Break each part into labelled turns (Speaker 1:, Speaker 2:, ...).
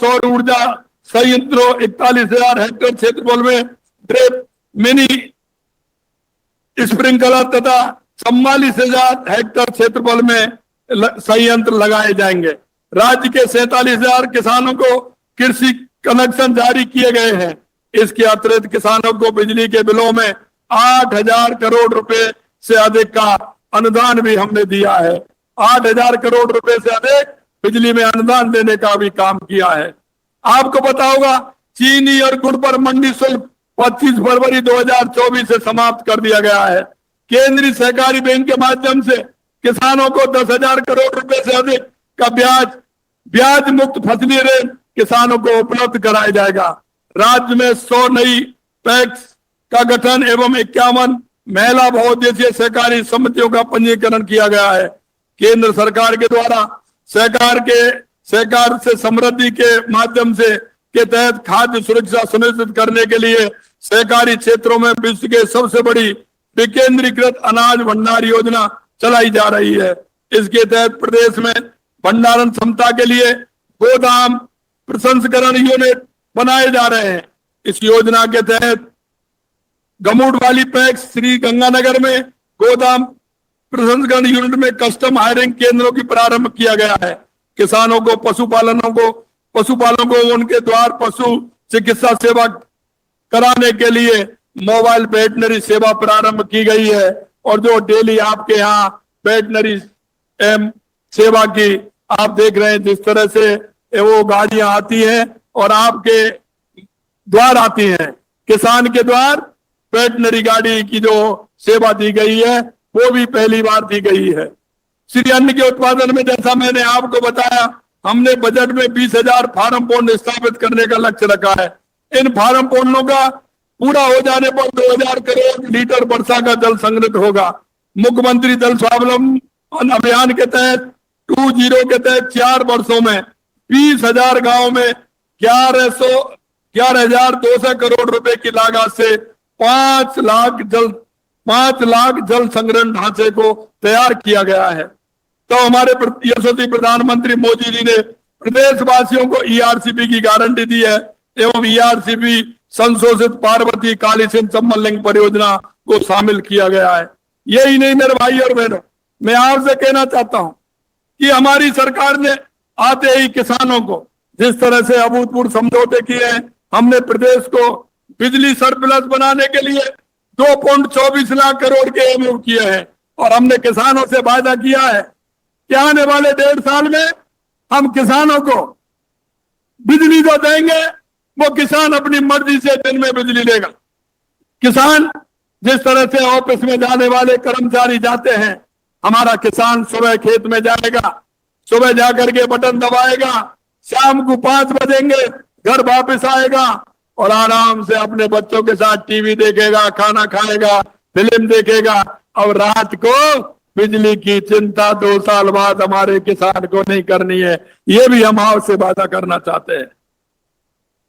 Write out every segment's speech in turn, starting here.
Speaker 1: सौर ऊर्जा संयंत्रों 41,000 हेक्टेयर क्षेत्रफल में ड्रिप मिनी स्प्रिंकलर तथा 44,000 हेक्टेयर क्षेत्रफल में संयंत्र लगाए जाएंगे। राज्य के 47,000 किसानों को कृषि कनेक्शन जारी किए गए हैं। इसके अतिरिक्त किसानों को बिजली के बिलों में 8,000 करोड़ रुपए से अधिक का अनुदान भी हमने दिया है। 8,000 करोड़ रुपए से अधिक बिजली में अनुदान देने का भी काम किया है। आपको पता होगा चीनी और गुड़ पर मंडी शुल्क 25 फरवरी 2024 से समाप्त कर दिया गया है। केंद्रीय सहकारी बैंक के माध्यम से किसानों को 10,000 करोड़ रुपए से अधिक का ब्याज मुक्त फसली ऋण किसानों को उपलब्ध कराया जाएगा। राज्य में 100 नई पैक्स का गठन एवं 51 महिला बहुउद्देशीय सहकारी समितियों का पंजीकरण किया गया है। केंद्र सरकार के द्वारा सहकार से समृद्धि के माध्यम से के तहत खाद्य सुरक्षा सुनिश्चित करने के लिए सहकारी क्षेत्रों में विश्व के सबसे बड़ी विकेंद्रीकृत अनाज भंडार योजना चलाई जा रही है। इसके तहत प्रदेश में भंडारण क्षमता के लिए गोदाम प्रसंस्करण यूनिट बनाए जा रहे हैं। इस योजना के तहत गमूड वाली पैक्स श्री गंगानगर में गोदाम प्रसंस्करण यूनिट में कस्टम हायरिंग केंद्रों की प्रारंभ किया गया है। किसानों को पशुपालकों को उनके द्वार पशु चिकित्सा सेवा कराने के लिए मोबाइल वेटनरी सेवा प्रारंभ की गई है। और जो डेली आपके यहाँ वेटनरी सेवा की आप देख रहे हैं, जिस तरह से वो गाड़ियां आती हैं और आपके द्वार आती हैं, किसान के द्वार वेटनरी गाड़ी की जो सेवा दी गई है वो भी पहली बार दी गई है। श्री अन्न के उत्पादन में जैसा मैंने आपको बताया, हमने बजट में 20,000 फार्म पौंड स्थापित करने का लक्ष्य रखा है। इन फार्म पौंडों का पूरा हो जाने पर 2,000 करोड़ लीटर वर्षा का जल संग्रहित होगा। मुख्यमंत्री जल स्वावलंबन अभियान के तहत 20 के तहत 4 वर्षों में 20,000 गांव में 11,200 करोड़ रुपए की लागत से 5 लाख जल संग्रहण ढांचे को तैयार किया गया है। तो हमारे यशस्वी प्रधानमंत्री मोदी जी ने प्रदेशवासियों को ईआरसीपी की गारंटी दी है एवं ईआरसीपी संशोधित पार्वती काली सिंध चंबल लिंक परियोजना को शामिल किया गया है। यही नहीं मेरे भाई और बहनों, मैं आपसे कहना चाहता हूं कि हमारी सरकार ने आते ही किसानों को जिस तरह से अभूतपूर्व समझौते किए हैं, हमने प्रदेश को बिजली सरप्लस बनाने के लिए 2.24 लाख करोड़ के एमओयू किए हैं। और हमने किसानों से वादा किया है कि आने वाले 1.5 साल में हम किसानों को बिजली जो देंगे वो किसान अपनी मर्जी से दिन में बिजली लेगा। किसान जिस तरह से ऑफिस में जाने वाले कर्मचारी जाते हैं, हमारा किसान सुबह खेत में जाएगा, सुबह जाकर के बटन दबाएगा, शाम को 5 बजेंगे घर वापस आएगा और आराम से अपने बच्चों के साथ टीवी देखेगा, खाना खाएगा, फिल्म देखेगा। और रात को बिजली की चिंता 2 साल बाद हमारे किसान को नहीं करनी है। ये भी हम आपसे वादा करना चाहते हैं।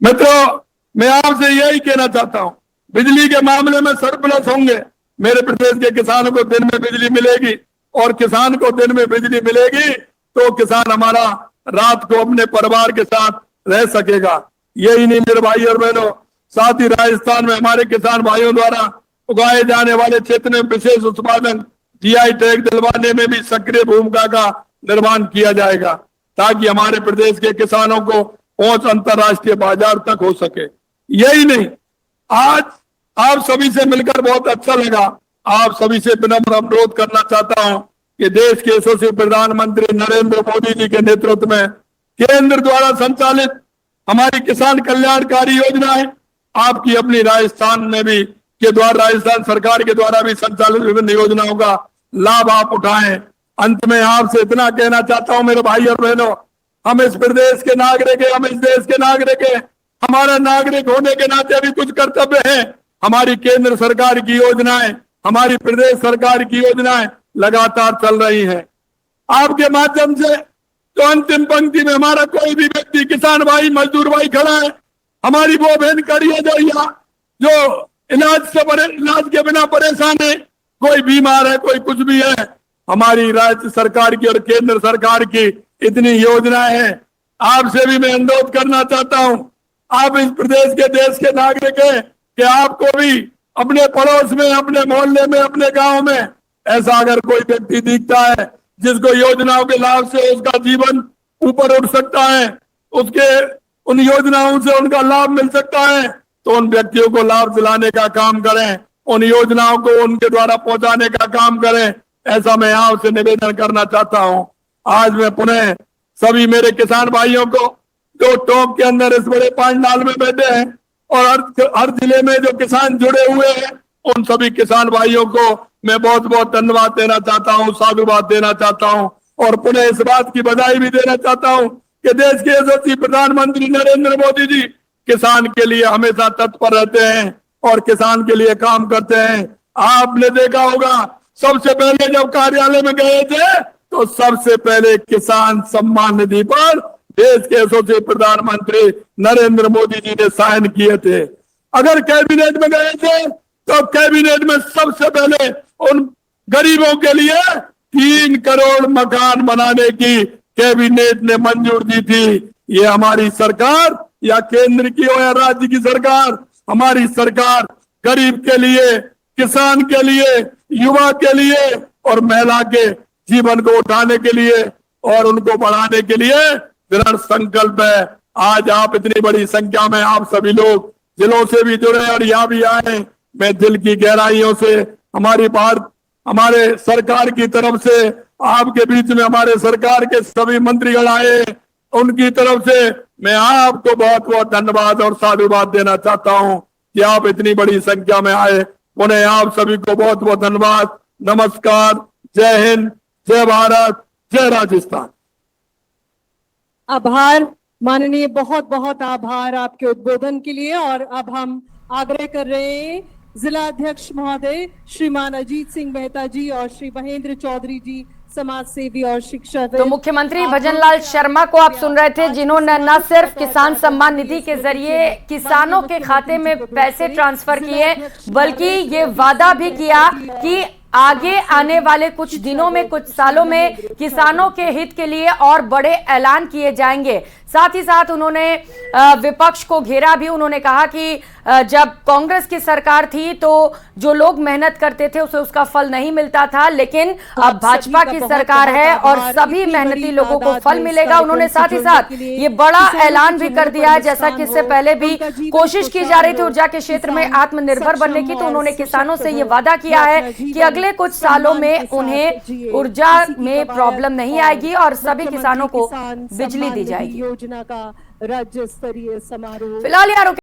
Speaker 1: मित्रों, मैं आपसे यही कहना चाहता हूं, बिजली के मामले में सरप्लस होंगे। मेरे प्रदेश के किसानों को दिन में बिजली मिलेगी और किसान को दिन में बिजली मिलेगी तो किसान हमारा रात को अपने परिवार के साथ रह सकेगा। यही नहीं मेरे भाई और बहनों, साथ ही राजस्थान में हमारे किसान भाइयों द्वारा उगाए जाने वाले क्षेत्र में विशेष उत्पादन जीआई टैग दिलवाने में भी सक्रिय भूमिका का निर्माण किया जाएगा ताकि हमारे प्रदेश के किसानों को पहुंच अंतरराष्ट्रीय बाजार तक हो सके। यही नहीं, आज आप सभी से मिलकर बहुत अच्छा लगा। आप सभी से विनम्र अनुरोध करना चाहता हूं कि देश के यशस्वी प्रधानमंत्री नरेंद्र मोदी जी के नेतृत्व में केंद्र द्वारा संचालित हमारी किसान कल्याणकारी योजनाएं आपकी अपनी राजस्थान सरकार के द्वारा भी संचालित विभिन्न योजनाओं का लाभ आप उठाएं। अंत में आपसे इतना कहना चाहता हूं मेरे भाई और बहनों, हम इस प्रदेश के नागरिक हैं, हम इस देश के नागरिक हैं। हमारा नागरिक होने के नाते भी कुछ कर्तव्य है। हमारी केंद्र सरकार की योजनाएं, हमारी प्रदेश सरकार की योजनाएं लगातार चल रही हैं। आपके माध्यम से तो अंतिम पंक्ति में हमारा कोई भी व्यक्ति, किसान भाई, मजदूर भाई खड़ा है, हमारी वो बहन खड़ी है जो इलाज के बिना परेशान है, कोई बीमार है, कोई कुछ भी है। हमारी राज्य सरकार की और केंद्र सरकार की इतनी योजनाएं हैं। आपसे भी मैं अनुरोध करना चाहता हूं, आप इस प्रदेश के देश के नागरिक हैं कि आपको भी अपने पड़ोस में, अपने मोहल्ले में, अपने गांव में ऐसा अगर कोई व्यक्ति दिखता है जिसको योजनाओं के लाभ से उसका जीवन ऊपर उठ सकता है, उसके उन योजनाओं से उनका लाभ मिल सकता है, तो उन व्यक्तियों को लाभ दिलाने का काम करें, उन योजनाओं को उनके द्वारा पहुंचाने का काम करें। ऐसा मैं आपसे निवेदन करना चाहता हूं। आज मैं पुनः सभी मेरे किसान भाइयों को जो टोंक के अंदर इस बड़े पांडाल में बैठे हैं और हर जिले में जो किसान जुड़े हुए हैं, उन सभी किसान भाइयों को मैं बहुत बहुत धन्यवाद देना चाहता हूं, साधुवाद देना चाहता हूं और पुनः इस बात की बधाई भी देना चाहता हूं कि देश के यशस्वी प्रधानमंत्री नरेंद्र मोदी जी किसान के लिए हमेशा तत्पर रहते हैं और किसान के लिए काम करते हैं। आपने देखा होगा, सबसे पहले जब कार्यालय में गए थे तो सबसे पहले किसान सम्मान निधि पर देश के यशस्वी प्रधानमंत्री नरेंद्र मोदी जी ने साइन किए थे। अगर कैबिनेट में गए थे तो कैबिनेट में सबसे पहले उन गरीबों के लिए 3 करोड़ मकान बनाने की कैबिनेट ने मंजूर दी थी। ये हमारी सरकार या केंद्र की हो या राज्य की सरकार, हमारी सरकार गरीब के लिए, किसान के लिए, युवा के लिए और महिला के जीवन को उठाने के लिए और उनको बढ़ाने के लिए दृढ़ संकल्प है। आज आप इतनी बड़ी संख्या में आप सभी लोग जिलों से भी जुड़े और यहाँ भी आए, मैं दिल की गहराइयों से हमारे सरकार की तरफ से आपके बीच में हमारे सरकार के सभी मंत्रीगण आए, उनकी तरफ से मैं आपको बहुत बहुत धन्यवाद और साधुवाद देना चाहता हूं कि आप इतनी बड़ी संख्या में आए। उन्हें आप सभी को बहुत बहुत धन्यवाद। नमस्कार, जय हिंद, जय भारत, जय राजस्थान।
Speaker 2: आभार माननीय, बहुत बहुत आभार आपके उद्बोधन के लिए। और अब हम आग्रह कर रहे हैं जिला अध्यक्ष महोदय श्रीमान अजीत सिंह मेहता जी और श्री महेंद्र चौधरी जी, समाज सेवी और शिक्षक।
Speaker 3: तो मुख्यमंत्री भजनलाल शर्मा को आप सुन रहे थे, जिन्होंने न सिर्फ किसान सम्मान निधि के जरिए किसानों के खाते में पैसे ट्रांसफर किए, बल्कि ये वादा भी किया कि आगे आने वाले कुछ दिनों में, कुछ सालों में किसानों के हित के लिए और बड़े ऐलान किए जाएंगे। साथ ही साथ उन्होंने विपक्ष को घेरा भी। उन्होंने कहा कि जब कांग्रेस की सरकार थी तो जो लोग मेहनत करते थे उसे उसका फल नहीं मिलता था, लेकिन अब भाजपा की सरकार है और सभी मेहनती लोगों को फल मिलेगा। उन्होंने साथ ही साथ ये बड़ा ऐलान भी कर दिया है, जैसा कि इससे पहले भी कोशिश की जा रही थी ऊर्जा के क्षेत्र में आत्मनिर्भर बनने की, तो उन्होंने किसानों से ये वादा किया है कि अगले कुछ सालों में उन्हें ऊर्जा में प्रॉब्लम नहीं आएगी और सभी किसानों को बिजली दी जाएगी।
Speaker 2: योजना का राज्य स्तरीय समारोह
Speaker 3: फिलहाल यार